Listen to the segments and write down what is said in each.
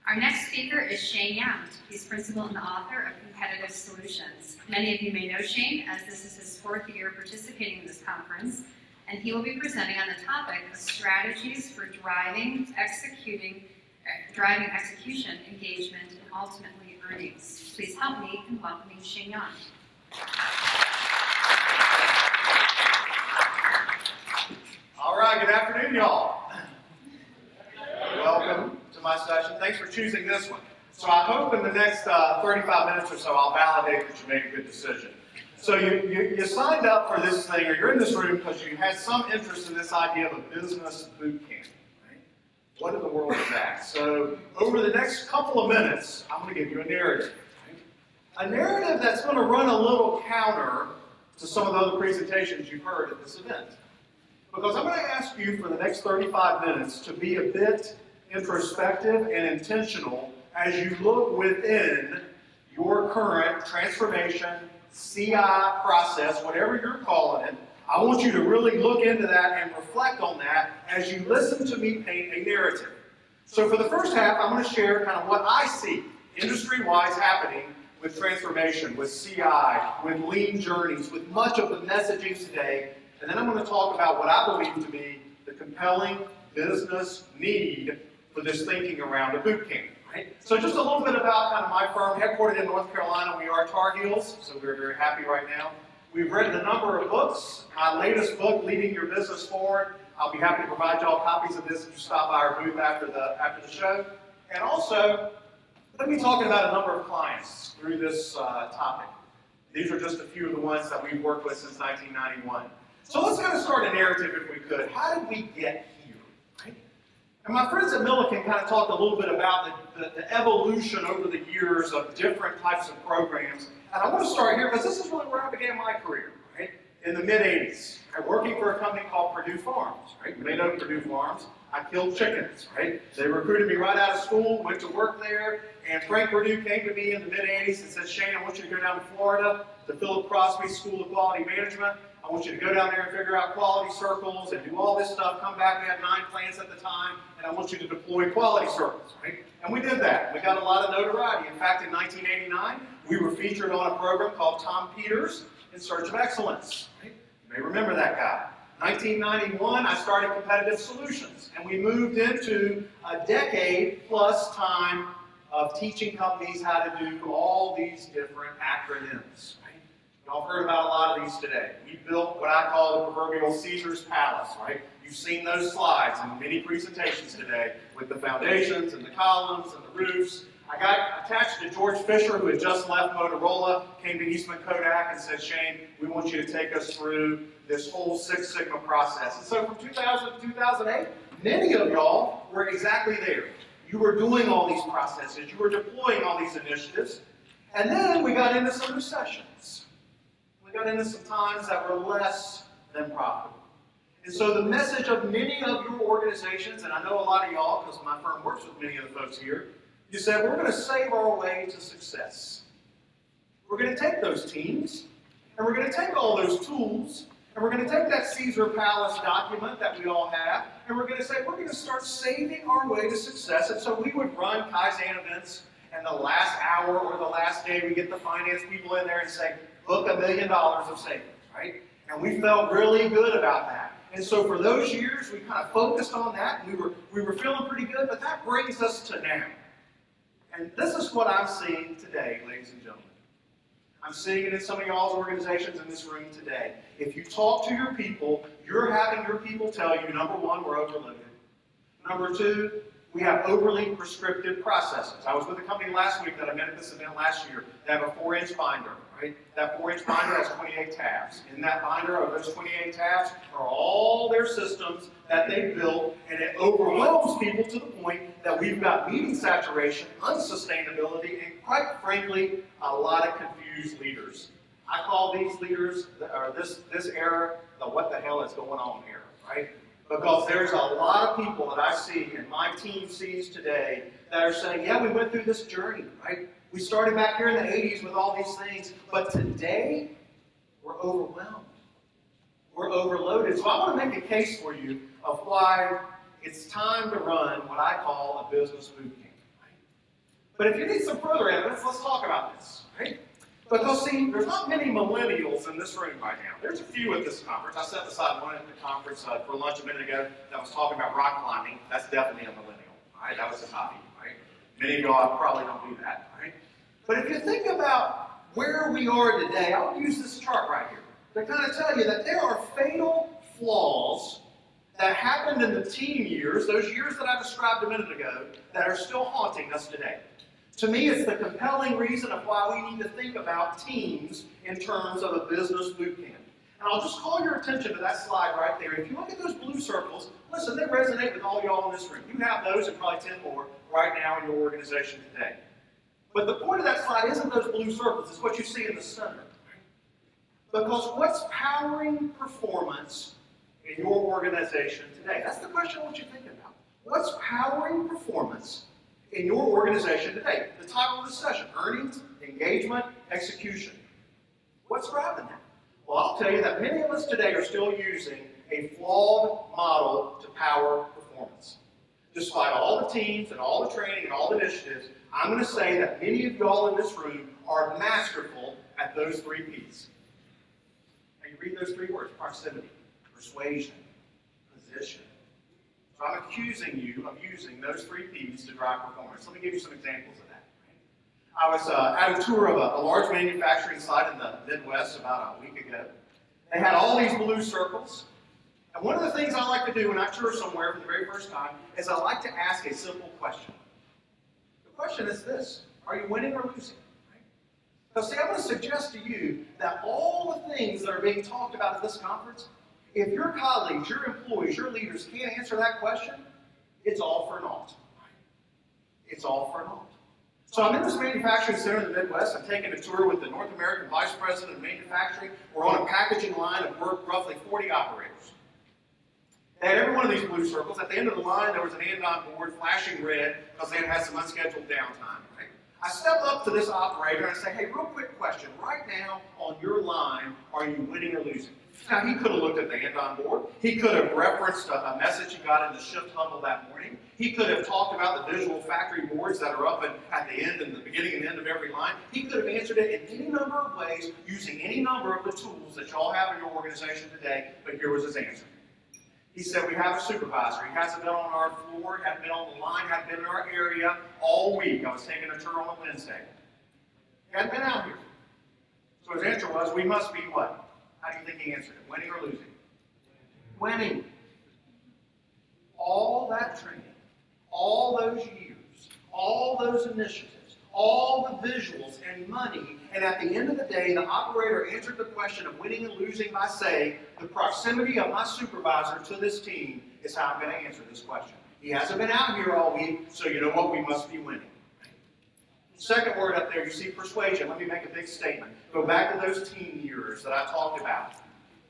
Our next speaker is Shane Yount. He's principal and author of Competitive Solutions. Many of you may know Shane, as this is his 4th year participating in this conference, and he will be presenting on the topic of strategies for driving execution, engagement, and ultimately earnings. Please help me in welcoming Shane Yount. All right, good afternoon, y'all. Welcome to my session. Thanks for choosing this one. So I hope in the next 35 minutes or so I'll validate that you made a good decision. So you signed up for this thing, or you're in this room because you had some interest in this idea of a business boot camp. Right? What in the world is that? So over the next couple of minutes, I'm going to give you a narrative. Right? A narrative that's going to run a little counter to some of the other presentations you've heard at this event. Because I'm going to ask you for the next 35 minutes to be a bit introspective and intentional as you look within your current transformation, CI process, whatever you're calling it. I want you to really look into that and reflect on that as you listen to me paint a narrative. So for the first half, I'm going to share kind of what I see industry-wise happening with transformation, with CI, with lean journeys, with much of the messaging today. And then I'm going to talk about what I believe to be the compelling business need for this thinking around a boot camp. Right? So just a little bit about kind of my firm, headquartered in North Carolina. We are Tar Heels, so we're very happy right now. We've written a number of books. My latest book, Leading Your Business Forward, I'll be happy to provide y'all copies of this if you stop by our booth after the show. And also, let me talk about a number of clients through this topic. These are just a few of the ones that we've worked with since 1991. So let's kind of start a narrative if we could. How did we get here? Right? And my friends at Milliken kind of talked a little bit about the evolution over the years of different types of programs. And I want to start here because this is really where I began my career, right? In the mid-'80s. Working for a company called Purdue Farms, right? You may know Purdue Farms. I killed chickens, right? They recruited me right out of school, went to work there, and Frank Purdue came to me in the mid-'80s and said, Shane, I want you to go down to Florida to Philip Crosby School of Quality Management. I want you to go down there and figure out quality circles and do all this stuff. Come back, we had 9 plants at the time, and I want you to deploy quality circles, right? And we did that. We got a lot of notoriety. In fact, in 1989, we were featured on a program called Tom Peters in Search of Excellence. Right? You may remember that guy. 1991, I started Competitive Solutions, and we moved into a decade-plus time of teaching companies how to do all these different acronyms. Y'all heard about a lot of these today. We built what I call the proverbial Caesar's Palace, right? You've seen those slides in many presentations today with the foundations and the columns and the roofs. I got attached to George Fisher, who had just left Motorola, came to Eastman Kodak and said, Shane, we want you to take us through this whole Six Sigma process. And so from 2000 to 2008, many of y'all were exactly there. You were doing all these processes. You were deploying all these initiatives. And then we got into some recessions. We got into some times that were less than profitable. And so the message of many of your organizations, and I know a lot of y'all, because my firm works with many of the folks here, you said, we're going to save our way to success. We're going to take those teams, and we're going to take all those tools, and we're going to take that Caesar Palace document that we all have, and we're going to say, we're going to start saving our way to success. And so we would run Kaizen events, and the last hour or the last day, we get the finance people in there and say, book $1 million of savings, right? And we felt really good about that. And so for those years, we kind of focused on that. We were feeling pretty good, but that brings us to now. And this is what I'm seeing today, ladies and gentlemen. I'm seeing it in some of y'all's organizations in this room today. If you talk to your people, you're having your people tell you, number one, we're overloaded. Number two, we have overly prescriptive processes. I was with a company last week that I met at this event last year. They have a 4-inch binder, right? That 4-inch binder has 28 tabs. In that binder, of those 28 tabs, are all their systems that they built, and it overwhelms people to the point that we've got meeting saturation, unsustainability, and quite frankly, a lot of confused leaders. I call these leaders, or this era, the what the hell is going on here, right? Because there's a lot of people that I see, and my team sees today, that are saying, yeah, we went through this journey, right? We started back here in the 80s with all these things, but today, we're overwhelmed. We're overloaded. So I want to make a case for you of why it's time to run what I call a business boot camp. Right? But if you need some further evidence, let's talk about this, right? Because see, there's not many millennials in this room right now. There's a few at this conference. I set aside one at the conference for lunch a minute ago that was talking about rock climbing. That's definitely a millennial, right? That was his hobby, right? Many of y'all probably don't do that, right? But if you think about where we are today, I'll use this chart right here to kind of tell you that there are fatal flaws that happened in the teen years, those years that I described a minute ago, that are still haunting us today. To me, it's the compelling reason of why we need to think about teams in terms of a business boot camp. And I'll just call your attention to that slide right there. If you look at those blue circles, listen, they resonate with all y'all in this room. You have those and probably 10 more right now in your organization today. But the point of that slide isn't those blue circles, it's what you see in the center. Because what's powering performance in your organization today? That's the question I want you to think about. What's powering performance in your organization today? The title of this session, Earnings, Engagement, Execution. What's driving that? Well, I'll tell you that many of us today are still using a flawed model to power performance. Despite all the teams and all the training and all the initiatives, I'm going to say that many of y'all in this room are masterful at those 3 P's. Now you read those 3 words, proximity, persuasion, position. So I'm accusing you of using those 3 P's to drive performance. Let me give you some examples of that. I was at a tour of a large manufacturing site in the Midwest about a week ago. They had all these blue circles. And one of the things I like to do when I tour somewhere for the very first time is I like to ask a simple question. The question is this: are you winning or losing? Because see, I'm going to suggest to you that all the things that are being talked about at this conference, if your colleagues, your employees, your leaders can't answer that question, it's all for naught. It's all for naught. So I'm in this manufacturing center in the Midwest. I'm taking a tour with the North American Vice President of Manufacturing. We're on a packaging line of roughly 40 operators. They had every one of these blue circles. At the end of the line, there was an and-on board flashing red because they had had some unscheduled downtime. Right? I step up to this operator and I say, hey, real quick question. Right now on your line, are you winning or losing? Now, he could have looked at the and-on board. He could have referenced a message he got in the shift huddle that morning. He could have talked about the visual factory boards that are up at the end and the beginning and end of every line. He could have answered it in any number of ways using any number of the tools that y'all have in your organization today, but here was his answer. He said, we have a supervisor. He hasn't been on our floor, hasn't been on the line, hasn't been in our area all week. I was taking a tour on a Wednesday. He hadn't been out here. So his answer was, we must be what? How do you think he answered it? Winning or losing? Winning. All that training, all those years, all those initiatives, all the visuals and money, and at the end of the day, the operator answered the question of winning and losing by saying, the proximity of my supervisor to this team is how I'm going to answer this question. He hasn't been out here all week, so you know what? We must be winning. Second word up there, you see persuasion. Let me make a big statement. Go back to those teen years that I talked about.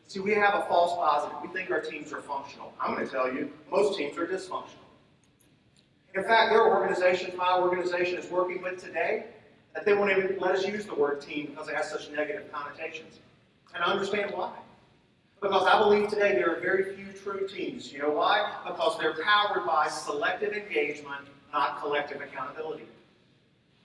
See, we have a false positive. We think our teams are functional. I'm going to tell you, most teams are dysfunctional. In fact, there are organizations my organization is working with today that they won't even let us use the word team because it has such negative connotations. And I understand why. Because I believe today there are very few true teams. You know why? Because they're powered by selective engagement, not collective accountability.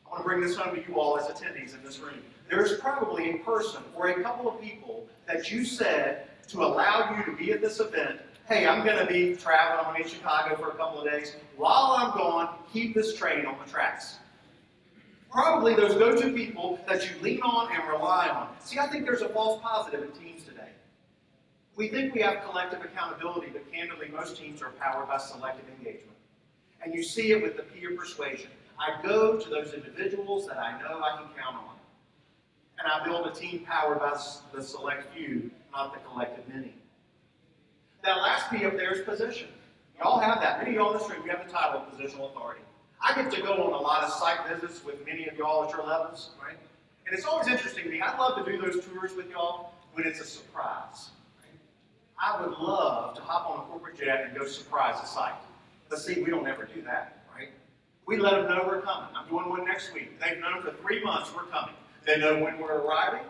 I want to bring this home to you all as attendees in this room. There's probably a person or a couple of people that you said to allow you to be at this event, hey, I'm going to be traveling, I'm going to be in Chicago for a couple of days. While I'm gone, keep this train on the tracks. Probably those go-to people that you lean on and rely on. See, I think there's a false positive in teams today. We think we have collective accountability, but candidly, most teams are powered by selective engagement. And you see it with the peer persuasion. I go to those individuals that I know I can count on. And I build a team powered by the select few, not the collective many. That last P up there is position. Y'all have that. Many of y'all in this room, you have the title of positional authority. I get to go on a lot of site visits with many of y'all at your levels, right? And it's always interesting to me. I love to do those tours with y'all when it's a surprise. Right? I would love to hop on a corporate jet and go surprise a site. But see, we don't ever do that, right? We let them know we're coming. I'm doing one next week. They've known for 3 months we're coming. They know when we're arriving.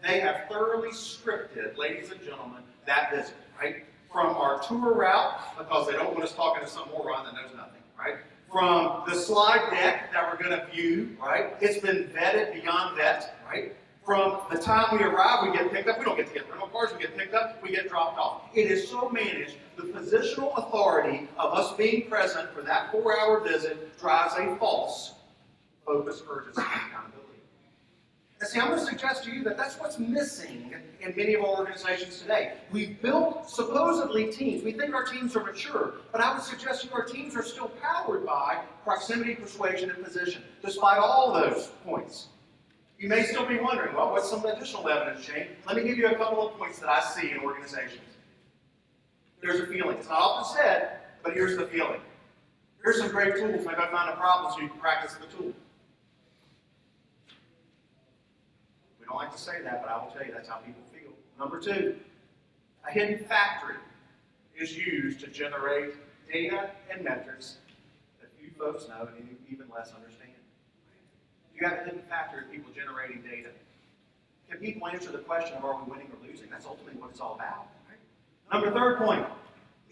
They have thoroughly scripted, ladies and gentlemen, that visit, right? From our tour route, because they don't want us talking to some moron that knows nothing, right? from the slide deck that we're going to view, right? It's been vetted beyond vet, right? From the time we arrive, we get picked up. We don't get to get rental cars. We get picked up. We get dropped off. It is so managed. The positional authority of us being present for that 4-hour visit drives a false focus, urgency, and accountability. And see, I'm going to suggest to you that that's what's missing in many of our organizations today. We've built supposedly teams. We think our teams are mature, but I would suggest to you our teams are still powered by proximity, persuasion, and position, despite all those points. You may still be wondering, well, what's some additional evidence, Shane? Let me give you a couple of points that I see in organizations. There's a feeling. It's not often said, but here's the feeling. Here's some great tools. Maybe I find a problem so you can practice the tool. We don't like to say that, but I will tell you that's how people feel. Number 2, a hidden factory is used to generate data and metrics that few folks know and even less understand. You have a hidden factor of people generating data. Can people answer the question of are we winning or losing? That's ultimately what it's all about. Right? Number 3rd point,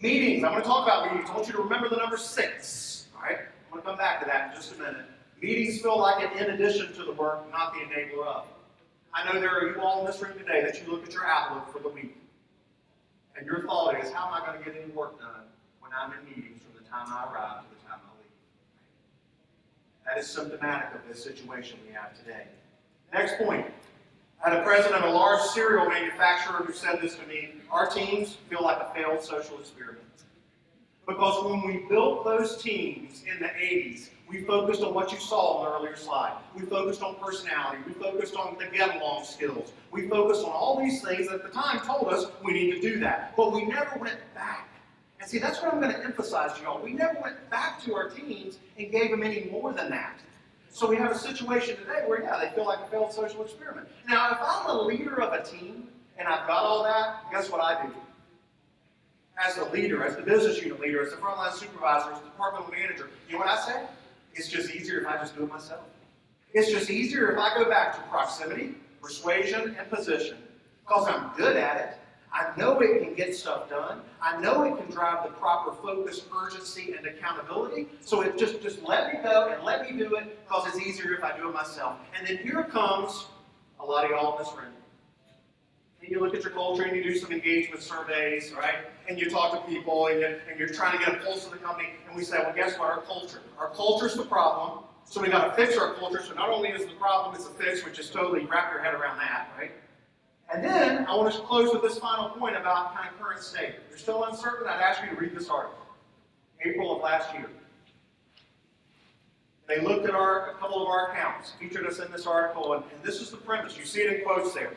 meetings. I'm going to talk about meetings. I want you to remember the number 6. All right? I'm going to come back to that in just a minute. Meetings feel like an in addition to the work, not the enabler of. I know there are you all in this room today that you look at your outlook for the week. And your thought is, how am I going to get any work done when I'm in meetings from the time I arrive to the time I leave? That is symptomatic of this situation we have today. Next point. I had a president of a large cereal manufacturer who said this to me, our teams feel like a failed social experiment. Because when we built those teams in the 80s, we focused on what you saw on the earlier slide. We focused on personality. We focused on the get-along skills. We focused on all these things that at the time told us we need to do that. But we never went back. And see, that's what I'm going to emphasize to y'all. We never went back to our teams and gave them any more than that. So we have a situation today where, yeah, they feel like a failed social experiment. Now, if I'm the leader of a team and I've got all that, guess what I do? As the leader, as the business unit leader, as the frontline supervisor, as the departmental manager, you know what I say? It's just easier if I just do it myself. It's just easier if I go back to proximity, persuasion, and position, because I'm good at it. I know it can get stuff done. I know it can drive the proper focus, urgency, and accountability. So it just let me go and let me do it because it's easier if I do it myself. And then here comes a lot of y'all in this room. And you look at your culture and you do some engagement surveys, right? And you talk to people and you're trying to get a pulse of the company. And we say, well, guess what? Our culture's the problem. So we got to fix our culture. So not only is the problem, it's a fix, which is totally wrap your head around that, right? And then I want to close with this final point about kind of current state. If you're still uncertain, I'd ask you to read this article. April of last year. They looked at a couple of our accounts, featured us in this article, and this is the premise. You see it in quotes there.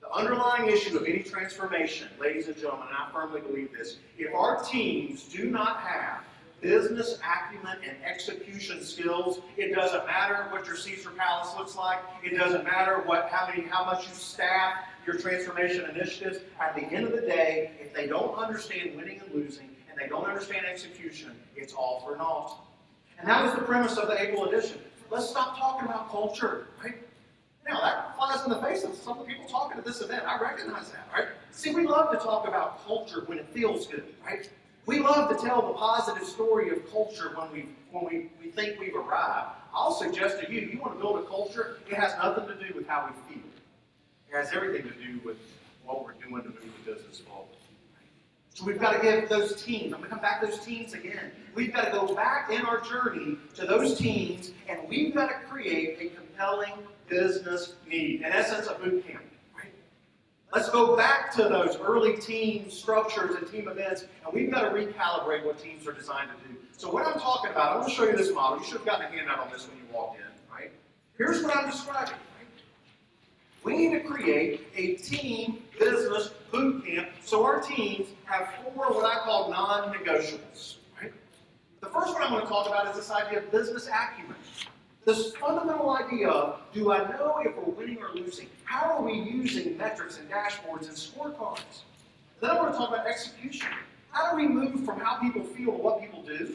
The underlying issue of any transformation, ladies and gentlemen, and I firmly believe this, if our teams do not have business acumen and execution skills, it doesn't matter what your Caesar Palace looks like. It doesn't matter how much you staff your transformation initiatives. At the end of the day, if they don't understand winning and losing, and they don't understand execution, it's all for naught. And that was the premise of the April edition. Let's stop talking about culture, right? Now, that flies in the face of some people talking at this event. I recognize that, right? See, we love to talk about culture when it feels good, right? We love to tell the positive story of culture when we think we've arrived. I'll suggest to you, you want to build a culture, it has nothing to do with how we feel. It has everything to do with what we're doing to move the business forward. So we've got to give those teams, I'm going to come back to those teams again. We've got to go back in our journey to those teams, and we've got to create a compelling business need. In essence, a boot camp. Let's go back to those early team structures and team events, and we've got to recalibrate what teams are designed to do. So what I'm talking about, I'm going to show you this model. You should have gotten a handout on this when you walked in, right? Here's what I'm describing, right? We need to create a team business boot camp so our teams have 4 what I call non-negotiables, right? The first one I'm going to talk about is this idea of business acumen. This fundamental idea of, do I know if we're winning or losing? How are we using metrics and dashboards and scorecards? Then I want to talk about execution. How do we move from how people feel to what people do?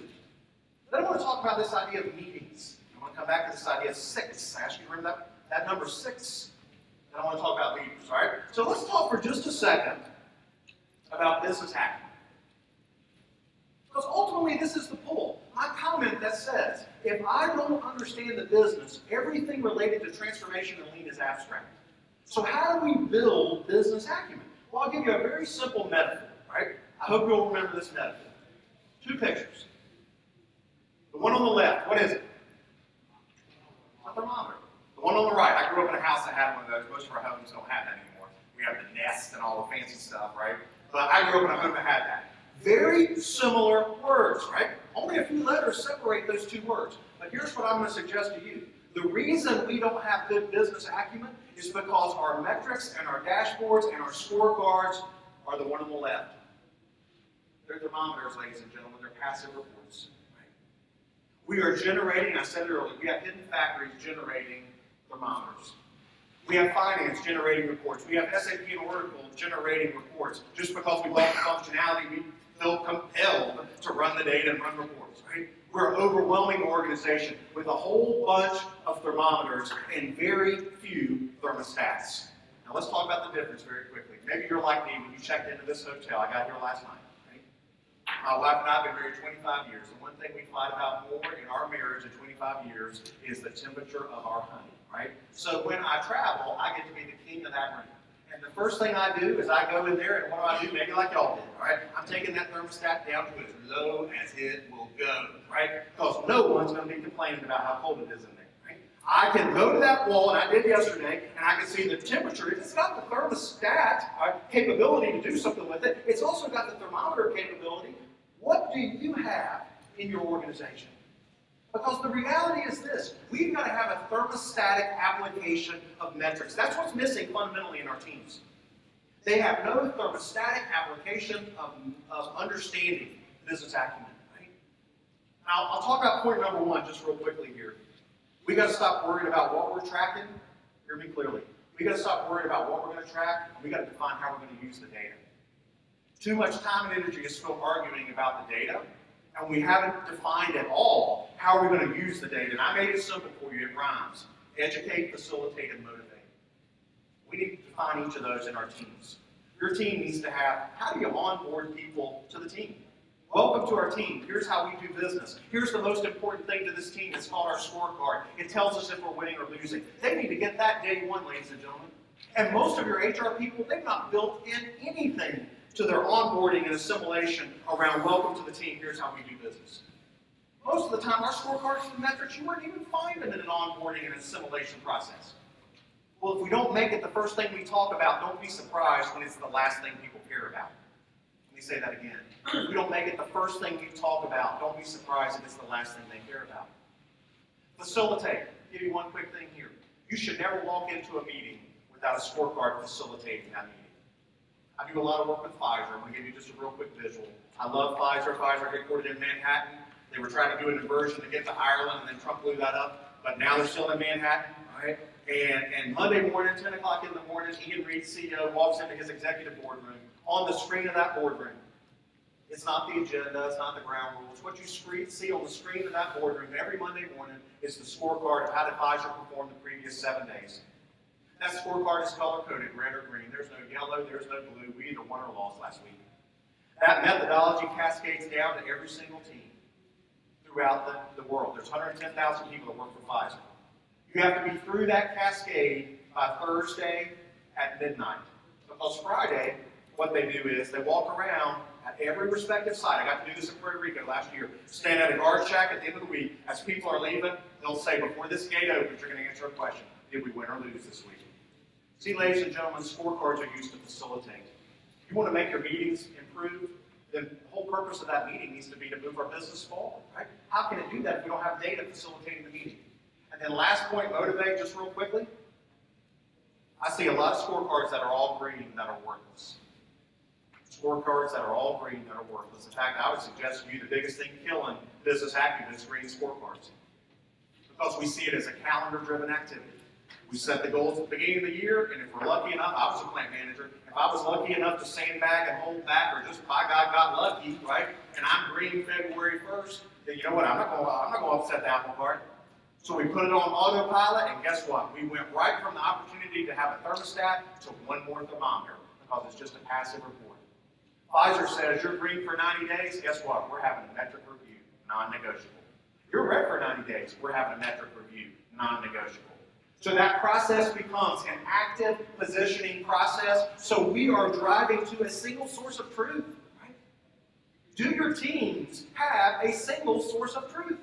Then I want to talk about this idea of meetings. I want to come back to this idea of 6. I ask you to remember that number 6. Then I want to talk about leaders, all right? So let's talk for just a second about business acumen. Because ultimately, this is the pull. my comment that says, if I don't understand the business, everything related to transformation and lean is abstract. So how do we build business acumen? Well, I'll give you a very simple metaphor, right? I hope you'll remember this metaphor. Two pictures. The one on the left, what is it? A thermometer. The one on the right, I grew up in a house that had one of those. Most of our homes don't have that anymore. We have the Nest and all the fancy stuff, right? But I grew up in a home that had that. Very similar words, right? Only a few letters separate those two words. But here's what I'm going to suggest to you. The reason we don't have good business acumen is because our metrics and our dashboards and our scorecards are the one on the left. They're thermometers, ladies and gentlemen. They're passive reports. Right? We are generating, I said it earlier, we have hidden factories generating thermometers. We have finance generating reports. We have SAP and Oracle generating reports. Just because we bought the functionality, we feel compelled to run the data and run reports, right? We're an overwhelming organization with a whole bunch of thermometers and very few thermostats. Now let's talk about the difference very quickly. Maybe you're like me when you checked into this hotel. I got here last night, right? My wife and I have been married 25 years. And one thing we fight about more in our marriage in 25 years is the temperature of our honey, right? So when I travel, I get to be the king of that room. And the first thing I do is I go in there, and what do? Maybe like y'all did, all right? I'm taking that thermostat down to as low as it will go, right? Because no one's going to be complaining about how cold it is in there, right? I can go to that wall, and I did yesterday, and I can see the temperature. It's got the thermostat capability to do something with it. It's also got the thermometer capability. What do you have in your organization? Because the reality is this, we've got to have a thermostatic application of metrics. That's what's missing fundamentally in our teams. They have no thermostatic application of understanding business acumen. Right? Now, I'll talk about point number one just real quickly here. We've got to stop worrying about what we're tracking. Hear me clearly. We've got to stop worrying about what we're going to track. We've got to define how we're going to use the data. Too much time and energy is still arguing about the data, and we haven't defined at all how we're going to use the data. And I made it simple for you. It rhymes. Educate, facilitate, and motivate. We need to define each of those in our teams. Your team needs to have, how do you onboard people to the team? Welcome to our team. Here's how we do business. Here's the most important thing to this team. It's called our scorecard. It tells us if we're winning or losing. They need to get that day one, ladies and gentlemen. And most of your HR people, they've not built in anything to their onboarding and assimilation around welcome to the team, here's how we do business. Most of the time, our scorecards and metrics, you wouldn't even find them in an onboarding and assimilation process. Well, if we don't make it the first thing we talk about, don't be surprised when it's the last thing people care about. Let me say that again. If we don't make it the first thing we talk about, don't be surprised if it's the last thing they care about. Facilitate. I'll give you one quick thing here. You should never walk into a meeting without a scorecard facilitating that meeting. I do a lot of work with Pfizer. I'm going to give you just a real quick visual. I love Pfizer. Pfizer headquartered in Manhattan. They were trying to do an inversion to get to Ireland, and then Trump blew that up. But now they're still in Manhattan. Right? And Monday morning, 10 o'clock in the morning, Ian Reed, CEO, walks into his executive boardroom. On the screen of that boardroom, it's not the agenda, it's not the ground rules. What you see on the screen of that boardroom every Monday morning is the scorecard of how did Pfizer perform the previous 7 days. That scorecard is color-coded, red or green. There's no yellow, there's no blue. We either won or lost last week. That methodology cascades down to every single team throughout the world. There's 110,000 people that work for Pfizer. You have to be through that cascade by Thursday at midnight. Because Friday, what they do is they walk around at every respective site. I got to do this in Puerto Rico last year. Stand at a guard shack at the end of the week. As people are leaving, they'll say, before this gate opens, you're going to answer a question. Did we win or lose this week? See, ladies and gentlemen, scorecards are used to facilitate. If you want to make your meetings improve, then the whole purpose of that meeting needs to be to move our business forward, right? How can it do that if we don't have data facilitating the meeting? And then last point, motivate, just real quickly. I see a lot of scorecards that are all green that are worthless. Scorecards that are all green that are worthless. In fact, I would suggest to you the biggest thing killing business acumen is green scorecards. Because we see it as a calendar-driven activity. We set the goals at the beginning of the year, and if we're lucky enough, I was a plant manager, if I was lucky enough to sandbag and hold back, or just by God got lucky, right, and I'm green February 1st, then you know what, I'm not going to upset the apple cart. So we put it on autopilot, and guess what? We went right from the opportunity to have a thermostat to one more thermometer, because it's just a passive report. Pfizer says you're green for 90 days, guess what? We're having a metric review. non-negotiable. You're ready for 90 days. We're having a metric review, non-negotiable. So that process becomes an active positioning process, so we are driving to a single source of truth. Right? Do your teams have a single source of truth?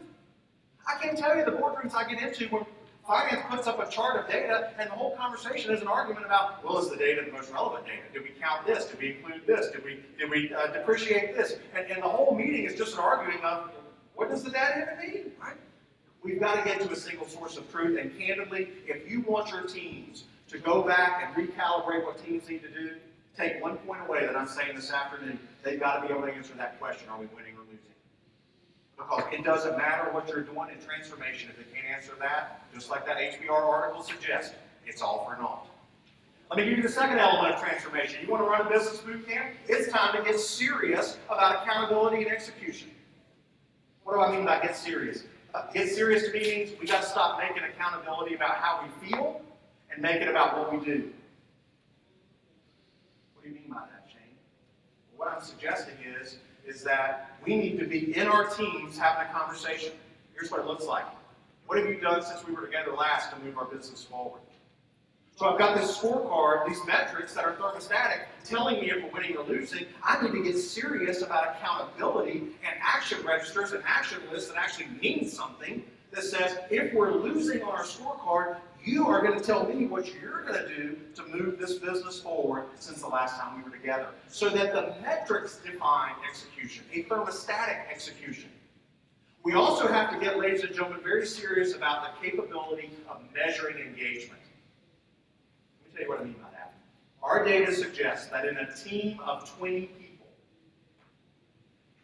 I can tell you the boardrooms I get into when finance puts up a chart of data and the whole conversation is an argument about, well, is the data the most relevant data? Did we count this? Did we include this? Did we depreciate this? And the whole meeting is just an arguing of, what does the data even mean? Right? We've got to get to a single source of truth, and candidly, if you want your teams to go back and recalibrate what teams need to do, take one point away that I'm saying this afternoon, they've got to be able to answer that question, are we winning or losing? Because it doesn't matter what you're doing in transformation, if they can't answer that, just like that HBR article suggests, it's all for naught. Let me give you the second element of transformation. You want to run a business boot camp? It's time to get serious about accountability and execution. What do I mean by get serious? Get serious to me means we got to stop making accountability about how we feel and make it about what we do. What do you mean by that, Shane? Well, what I'm suggesting is that we need to be in our teams having a conversation. Here's what it looks like. What have you done since we were together last to move our business forward? So I've got this scorecard, these metrics that are thermostatic, telling me if we're winning or losing. I need to get serious about accountability and action registers and action lists that actually mean something that says, if we're losing on our scorecard, you are going to tell me what you're going to do to move this business forward since the last time we were together. So that the metrics define execution, a thermostatic execution. We also have to get, ladies and gentlemen, very serious about the capability of measuring engagement. Let me tell you what I mean by that. Our data suggests that in a team of 20 people,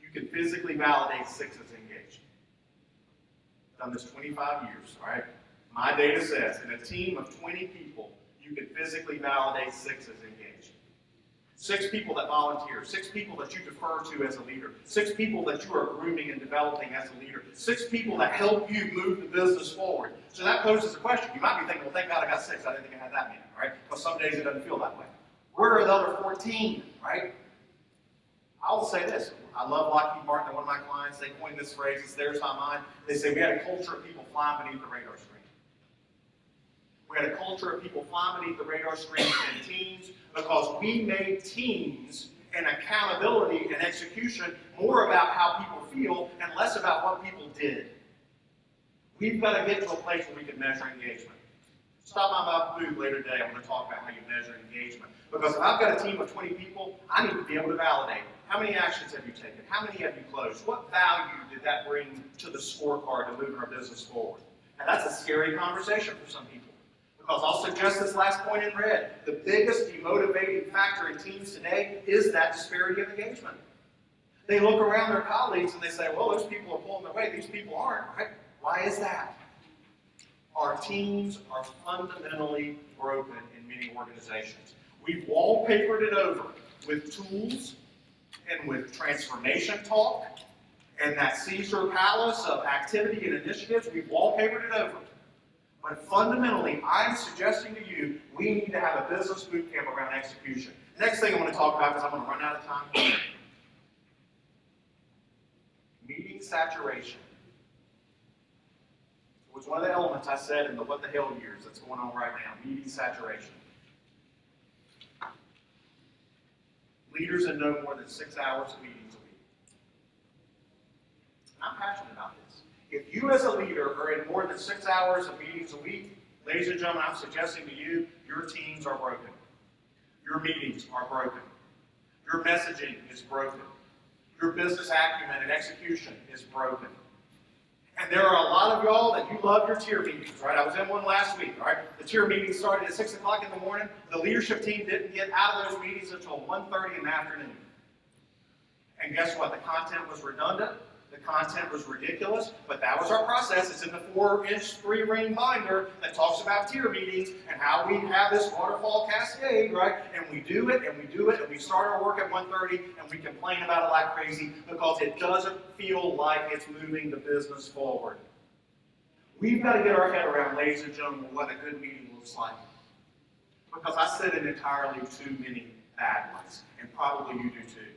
you can physically validate 6 as engaged. I've done this 25 years, all right? My data says in a team of 20 people, you can physically validate 6 as engaged. 6 people that volunteer, 6 people that you defer to as a leader, 6 people that you are grooming and developing as a leader, 6 people that help you move the business forward. So that poses a question. You might be thinking, well, thank God I got 6. I didn't think I had that many, right? But some days it doesn't feel that way. Where are the other 14, right? I will say this. I love Lockheed Martin, one of my clients. They coined this phrase, it's theirs, not mine. They say we had a culture of people flying beneath the radar screen. We had a culture of people flying beneath the radar screen in teams because we made teams and accountability and execution more about how people feel and less about what people did. We've got to get to a place where we can measure engagement. Stop by my booth later today. I'm going to talk about how you measure engagement. Because if I've got a team of 20 people, I need to be able to validate. How many actions have you taken? How many have you closed? What value did that bring to the scorecard to moving our business forward? And that's a scary conversation for some people. Because I'll suggest this last point in red. The biggest demotivating factor in teams today is that disparity of engagement. They look around their colleagues and they say, well, those people are pulling their weight. These people aren't, right? Why is that? Our teams are fundamentally broken in many organizations. We've wallpapered it over with tools and with transformation talk and that Caesar Palace of activity and initiatives. We've wallpapered it over. But fundamentally, I'm suggesting to you, we need to have a business boot camp around execution. The next thing I want to talk about, because I'm going to run out of time, meeting saturation. It was one of the elements I said in the what the hell years that's going on right now, meeting saturation. Leaders in no more than 6 hours of meetings a week. I'm passionate about this. If you as a leader are in more than 6 hours of meetings a week, ladies and gentlemen, I'm suggesting to you, your teams are broken. Your meetings are broken. Your messaging is broken. Your business acumen and execution is broken. And there are a lot of y'all that you love your tier meetings, right? I was in one last week, right? The tier meeting started at 6 o'clock in the morning. The leadership team didn't get out of those meetings until 1:30 in the afternoon. And guess what? The content was redundant. The content was ridiculous, but that was our process. It's in the 4-inch 3-ring binder that talks about tier meetings and how we have this waterfall cascade, right? And we do it, and we do it, and we start our work at 1:30, and we complain about it like crazy because it doesn't feel like it's moving the business forward. We've got to get our head around, ladies and gentlemen, what a good meeting looks like. Because I sit in entirely too many bad ones, and probably you do too.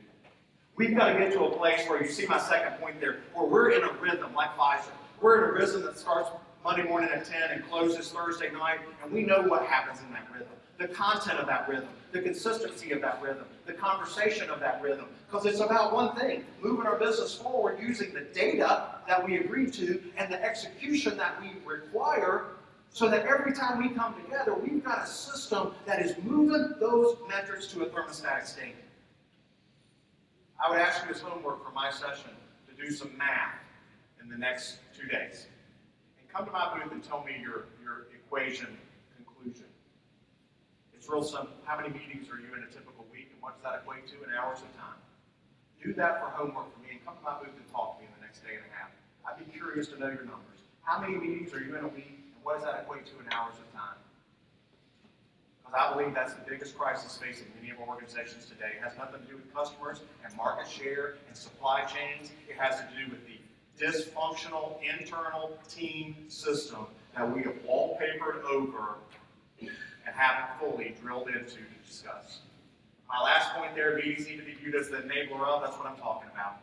We've got to get to a place where you see my second point there, where we're in a rhythm like Pfizer. We're in a rhythm that starts Monday morning at 10 and closes Thursday night, and we know what happens in that rhythm. The content of that rhythm, the consistency of that rhythm, the conversation of that rhythm, because it's about one thing, moving our business forward using the data that we agreed to and the execution that we require, so that every time we come together, we've got a system that is moving those metrics to a thermostatic state. I would ask you as homework for my session to do some math in the next 2 days. And come to my booth and tell me your equation conclusion. It's real simple. How many meetings are you in a typical week, and what does that equate to in hours of time? Do that for homework for me, and come to my booth and talk to me in the next day and a half. I'd be curious to know your numbers. How many meetings are you in a week, and what does that equate to in hours of time? Because I believe that's the biggest crisis facing many of our organizations today. It has nothing to do with customers and market share and supply chains. It has to do with the dysfunctional internal team system that we have wallpapered over and haven't fully drilled into to discuss. My last point there, meetings need to be viewed as the enabler of, that's what I'm talking about.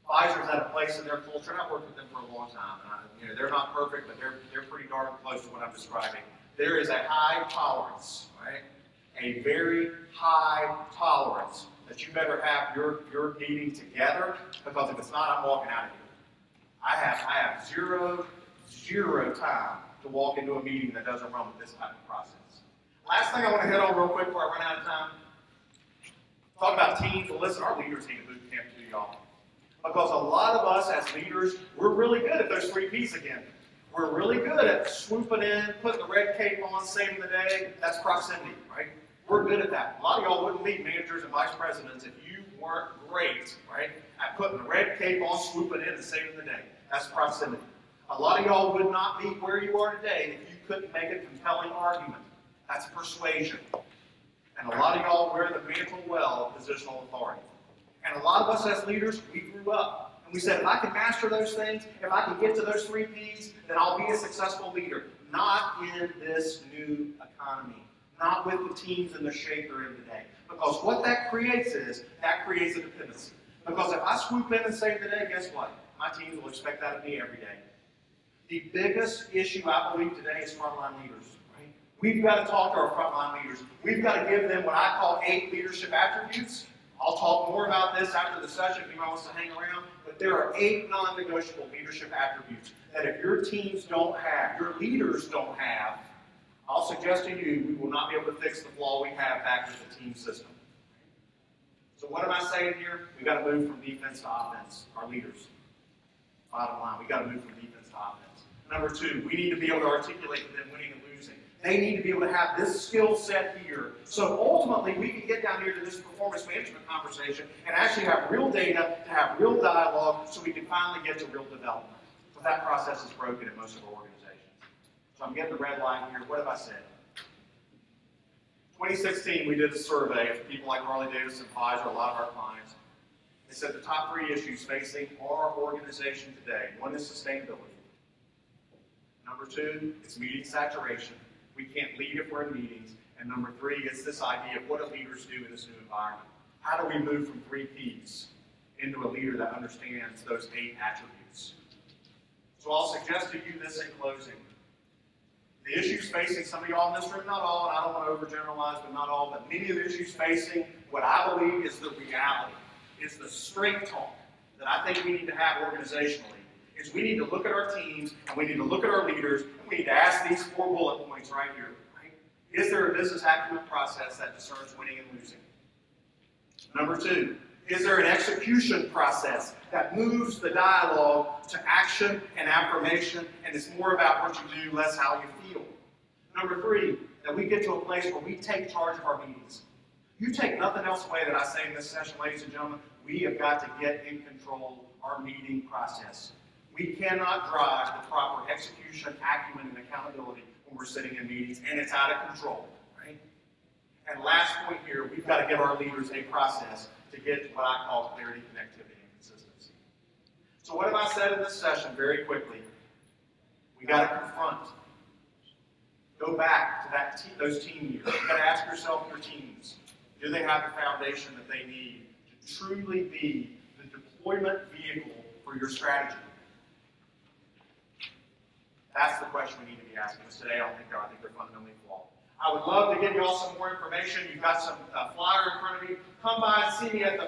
Pfizer's at a place in their culture, and I've worked with them for a long time, and they're not perfect, but they're pretty darn close to what I'm describing. There is a high tolerance, right? A very high tolerance that you better have your meeting together, because if it's not, I'm walking out of here. I have zero time to walk into a meeting that doesn't run with this type of process. Last thing I want to hit on real quick before I run out of time. Talk about teams. Well, listen, our leaders need a boot camp too, y'all. Because a lot of us as leaders, we're really good at those 3 Ps again. We're really good at swooping in, putting the red cape on, saving the day. That's proximity, right? We're good at that. A lot of y'all wouldn't meet managers and vice presidents if you weren't great, right, at putting the red cape on, swooping in, and saving the day. That's proximity. A lot of y'all would not be where you are today if you couldn't make a compelling argument. That's persuasion. And a lot of y'all wear the mantle well of positional authority. And a lot of us as leaders, we grew up. And we said, if I can master those things, if I can get to those 3 Ps, then I'll be a successful leader. Not in this new economy. Not with the teams in the shape they're in today. Because what that creates a dependency. Because if I swoop in and save the day, guess what? My teams will expect that of me every day. The biggest issue, I believe, today is frontline leaders. Right? We've got to talk to our frontline leaders. We've got to give them what I call 8 leadership attributes. I'll talk more about this after the session if anyone wants to hang around. But there are 8 non-negotiable leadership attributes that if your teams don't have, your leaders don't have, I'll suggest to you, we will not be able to fix the flaw we have back with the team system. So what am I saying here? We've got to move from defense to offense, our leaders. Bottom line, we've got to move from defense to offense. Number 2, we need to be able to articulate to them winning and losing. They need to be able to have this skill set here. So ultimately, we can get down here to this performance management conversation and actually have real data, to have real dialogue, so we can finally get to real development. But that process is broken in most of our organizations. So I'm getting the red line here. What have I said? 2016, we did a survey of people like Harley-Davidson, Pfizer, a lot of our clients. They said the top 3 issues facing our organization today. 1 is sustainability. Number 2, it's meeting saturation. We can't lead if we're in meetings. And number 3, it's this idea of what do leaders do in this new environment. How do we move from 3 Ps into a leader that understands those 8 attributes? So I'll suggest to you this in closing. The issues facing some of y'all in this room, not all, and I don't want to overgeneralize, but not all, but many of the issues facing what I believe is the reality, is the straight talk that I think we need to have organizationally, is we need to look at our teams, and we need to look at our leaders, and we need to ask these 4 bullet points right here. Right? Is there a business acumen process that discerns winning and losing? Number 2, is there an execution process that moves the dialogue to action and affirmation, and it's more about what you do, less how you feel? Number 3, that we get to a place where we take charge of our meetings. You take nothing else away that I say in this session, ladies and gentlemen, we have got to get in control of our meeting process. We cannot drive the proper execution, acumen, and accountability when we're sitting in meetings, and it's out of control. Right? And last point here, we've got to give our leaders a process to get to what I call clarity, connectivity, and consistency. So what have I said in this session very quickly? We got to confront. Go back to those team years. You've got to ask yourself, your teams, do they have the foundation that they need to truly be the deployment vehicle for your strategy? That's the question we need to be asking us today. I think they're fundamentally flawed. I would love to give you all some more information. You've got some flyer in front of you. Come by and see me at my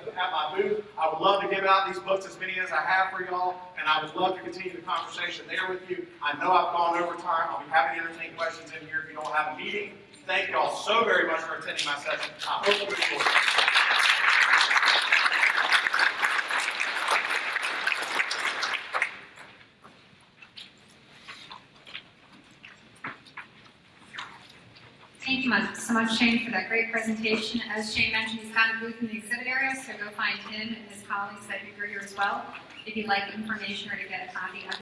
booth. I would love to give out these books, as many as I have for y'all, and I would love to continue the conversation there with you. I know I've gone over time. I'll be happy to entertain questions in here if you don't have a meeting. Thank y'all so very much for attending my session. I hope you enjoyed it. Thank you so much, Shane, for that great presentation. As Shane mentioned, he's got a booth in the exhibit area, so go find him and his colleagues that are here as well if you'd like information or to get a copy of